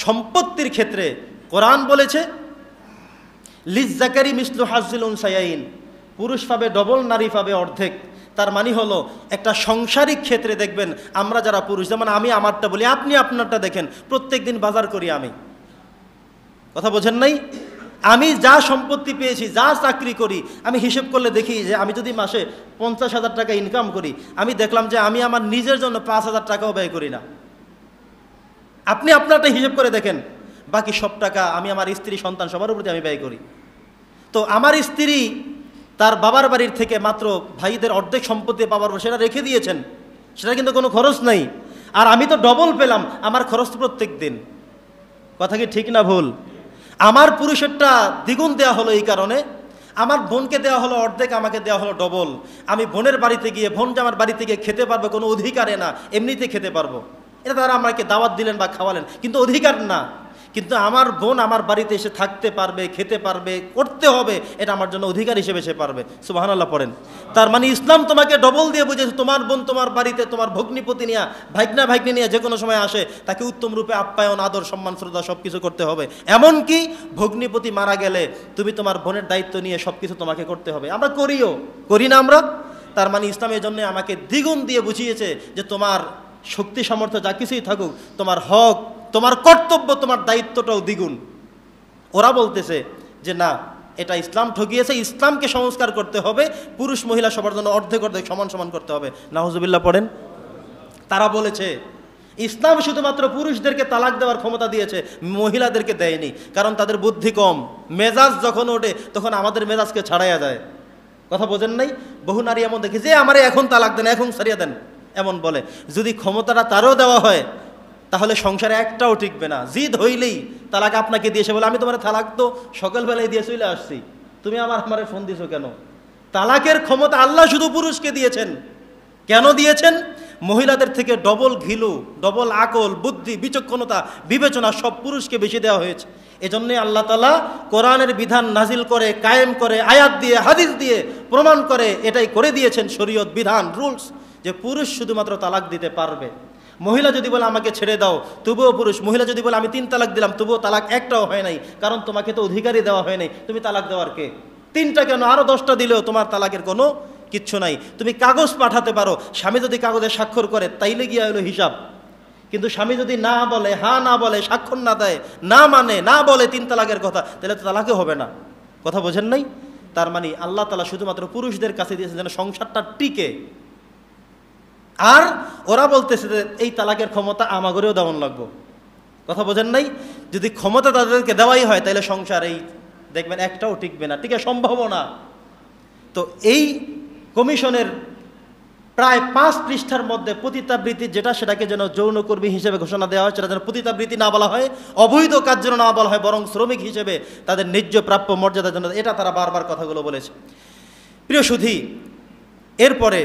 সম্পত্তির ক্ষেত্রে কোরআন বলেছে লিজ্জাকারি মিসলু হাজ্জিল উনসায়াইন, পুরুষ পাবে ডবল, নারী পাবে অর্ধেক। তার মানে হলো একটা সাংসারিক ক্ষেত্রে দেখবেন আমরা যারা পুরুষ, যেমন আমি আমারটা বলি, আপনি আপনারটা দেখেন, প্রত্যেক দিন বাজার করি আমি, কথা বোঝেন নাই? আমি যা সম্পত্তি পেয়েছি, যা চাকরি করি, আমি হিসেব করলে দেখি যে আমি যদি মাসে 50,000 টাকা ইনকাম করি, আমি দেখলাম যে আমি আমার নিজের জন্য 5,000 টাকাও ব্যয় করি না। আপনি আপনারটা হিসেব করে দেখেন, বাকি সব টাকা আমি আমার স্ত্রী, সন্তান সবার উপরে আমি ব্যয় করি। তো আমার স্ত্রী তার বাবার বাড়ির থেকে মাত্র ভাইদের অর্ধেক সম্পত্তি বাবার সেটা রেখে দিয়েছেন, সেটা কিন্তু কোনো খরচ নাই। আর আমি তো ডবল পেলাম, আমার খরচ প্রত্যেক দিন। কথা কি ঠিক না ভুল? আমার পুরুষেরটা দ্বিগুণ দেওয়া হলো এই কারণে, আমার বোনকে দেওয়া হলো অর্ধেক, আমাকে দেওয়া হলো ডবল। আমি বোনের বাড়িতে গিয়ে, বোন যে আমার বাড়িতে গিয়ে খেতে পারবো কোনো অধিকারে না, এমনিতে খেতে পারবো। এটা তারা আমাকে দাওয়াত দিলেন বা খাওয়ালেন, কিন্তু অধিকার না। কিন্তু আমার বোন আমার বাড়িতে এসে থাকতে পারবে, খেতে পারবে, করতে হবে, এটা আমার জন্য অধিকার হিসেবে সে পারবে। সুবহানাল্লাহ পড়েন। তার মানে ইসলাম তোমাকে ডবল দিয়ে বুঝেছে, তোমার বোন তোমার বাড়িতে তোমার ভগ্নিপতি নিয়ে, ভাগ্নি নিয়ে যে কোনো সময় আসে, তাকে উত্তম রূপে আপ্যায়ন, আদর, সম্মান, শ্রদ্ধা সব কিছু করতে হবে। এমনকি ভগ্নিপতি মারা গেলে তুমি তোমার বোনের দায়িত্ব নিয়ে সব কিছু তোমাকে করতে হবে। আমরা করি না আমরা? তার মানে ইসলাম এই জন্য আমাকে দ্বিগুণ দিয়ে বুঝিয়েছে যে তোমার শক্তি সামর্থ্য যা কিছুই থাকুক, তোমার হক, তোমার কর্তব্য, তোমার দায়িত্বটাও দ্বিগুণ। ওরা বলতেছে যে না, এটা ইসলাম ঠকিয়েছে, ইসলামকে সংস্কার করতে হবে, পুরুষ মহিলা সবার জন্য অর্ধেক অর্ধেক সমান সমান করতে হবে। নাউজুবিল্লাহ পড়েন। তারা বলেছে ইসলাম শুধুমাত্র পুরুষদেরকে তালাক দেওয়ার ক্ষমতা দিয়েছে, মহিলাদেরকে দেয়নি, কারণ তাদের বুদ্ধি কম। মেজাজ যখন ওঠে তখন আমাদের মেজাজকে ছাড়াইয়া যায়। কথা বোঝেন নাই? বহু নারী এমন দেখি যে আমারে এখন তালাক দেন, এখন ছাড়িয়ে দেন, এমন বলে। যদি ক্ষমতাটা তারও দেওয়া হয় তাহলে সংসারে একটাও টিকবে না। জিদ হইলেই তালাক আপনাকে দিয়েছে বলে, আমি তোমার তালাক তো সকালবেলায় দিয়ে চলে আসছি, তুমি আমারে ফোন দিছো কেন? তালাকের ক্ষমতা আল্লাহ শুধু পুরুষকে দিয়েছেন। কেন দিয়েছেন? মহিলাদের থেকে ডবল ঘিলু, ডবল আকল, বুদ্ধি, বিচক্ষণতা, বিবেচনা সব পুরুষকে বেশি দেওয়া হয়েছে। এজন্যই আল্লাহ তাআলা কোরআনের বিধান নাজিল করে, কায়েম করে, আয়াত দিয়ে, হাদিস দিয়ে প্রমাণ করে, এটাই করে দিয়েছেন শরীয়ত, বিধান, রুলস, যে পুরুষ শুধুমাত্র তালাক দিতে পারবে। মহিলা যদি বলে আমাকে ছেড়ে দাও, তবুও পুরুষ। মহিলা যদি বলে আমি 3 তালাক দিলাম, তবুও তালাক একটাও হয় নাই, কারণ তোমাকে তো অধিকারই দেওয়া হয় নাই। তুমি তালাক দেওয়ার কে? 3টা কেন, আরও 10টা দিলেও তোমার তালাকের কোনো কিচ্ছু নাই। তুমি কাগজ পাঠাতে পারো, স্বামী যদি কাগজে স্বাক্ষর করে তাইলে গিয়ে হলো হিসাব। কিন্তু স্বামী যদি না বলে, হ্যাঁ না বলে, স্বাক্ষর না দেয়, না মানে, না বলে 3 তালাকের কথা, তাহলে তো তালাকে হবে না। কথা বোঝেন নাই? তার মানে আল্লাহ তাআলা শুধুমাত্র পুরুষদের কাছে দিয়েছেন যেন সংসারটা টিকে। আর ওরা বলতেছে যে এই তালাকের ক্ষমতা আমাগরেও দেওয়ান লাগবো। কথা বোঝেন নাই? যদি ক্ষমতা তাদেরকে দেওয়াই হয় তাহলে সংসার এই দেখবেন একটাও টিকবে না, টিকে সম্ভব না। তো এই কমিশনের প্রায় 5 পৃষ্ঠার মধ্যে পতিতাবৃত্তি যেটা, সেটাকে যেন যৌনকর্মী হিসেবে ঘোষণা দেওয়া হয়, সেটা যেন পতিতাবৃত্তি না বলা হয়, অবৈধ কাজ যেন না বলা হয়, বরং শ্রমিক হিসেবে তাদের ন্যায্য প্রাপ্য মর্যাদার জন্য, এটা তারা বারবার কথাগুলো বলেছে। প্রিয় সুধী, এরপরে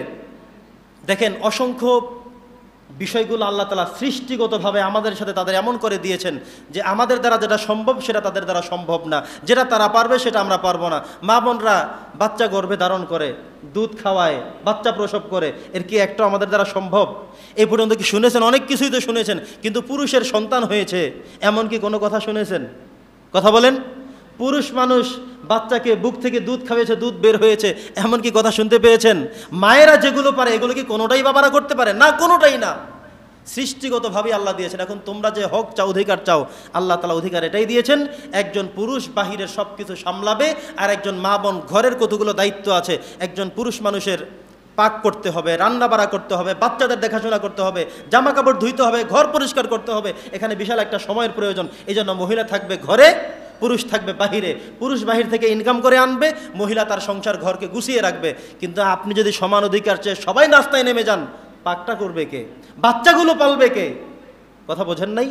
দেখেন অসংখ্য বিষয়গুলো আল্লাহ তাআলা সৃষ্টিগতভাবে আমাদের সাথে তাদের এমন করে দিয়েছেন যে আমাদের দ্বারা যেটা সম্ভব সেটা তাদের দ্বারা সম্ভব না, যেটা তারা পারবে সেটা আমরা পারবো না। মা বোনরা বাচ্চা গর্ভে ধারণ করে, দুধ খাওয়ায়, বাচ্চা প্রসব করে, এর কি একটা আমাদের দ্বারা সম্ভব? এই পর্যন্ত কি শুনেছেন? অনেক কিছুই তো শুনেছেন, কিন্তু পুরুষের সন্তান হয়েছে এমন কি কোনো কথা শুনেছেন? কথা বলেন। পুরুষ মানুষ বাচ্চাকে বুক থেকে দুধ খাওয়িয়েছে, দুধ বের হয়েছে, এমন কি কথা শুনতে পেয়েছেন? মায়েরা যেগুলো পারে এগুলো কি কোনোটাই বাবারা করতে পারে না? কোনোটাই না। সৃষ্টিগতভাবে আল্লাহ দিয়েছেন। এখন তোমরা যে হক চাও, অধিকার চাও, আল্লাহ তাআলা অধিকার এটাই দিয়েছেন, একজন পুরুষ বাহিরের সব কিছু সামলাবে, আর একজন মা বোন ঘরের কতগুলো দায়িত্ব আছে। একজন পুরুষ মানুষের পাক করতে হবে, রান্না বাড়া করতে হবে, বাচ্চাদের দেখাশোনা করতে হবে, জামা কাপড় ধুইতে হবে, ঘর পরিষ্কার করতে হবে। এখানে বিশাল একটা সময়ের প্রয়োজন। এই জন্য মহিলা থাকবে ঘরে, পুরুষ থাকবে বাহিরে। পুরুষ বাহির থেকে ইনকাম করে আনবে, মহিলা তার সংসার ঘরকে গুছিয়ে রাখবে। কিন্তু আপনি যদি সমান অধিকার চেয়ে সবাই রাস্তায় নেমে যান, পাকটা করবে কে? বাচ্চাগুলো পালবে কে? কথা বোঝেন নাই?